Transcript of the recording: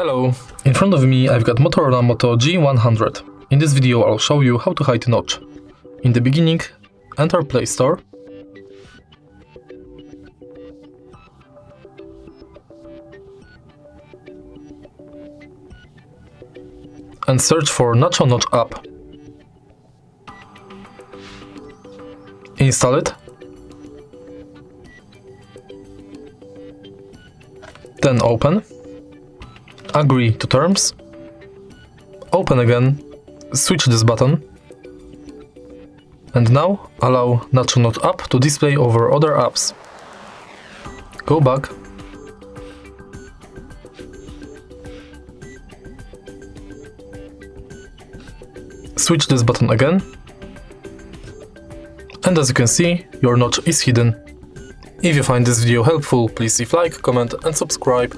Hello, in front of me I've got Motorola Moto G100. In this video I'll show you how to hide a notch. In the beginning, enter Play Store and search for Nacho Notch app. Install it. Then open. Agree to terms. Open again. Switch this button. And now allow Nacho Notch app to display over other apps. Go back. Switch this button again. And as you can see, your notch is hidden. If you find this video helpful, please leave like, comment and subscribe.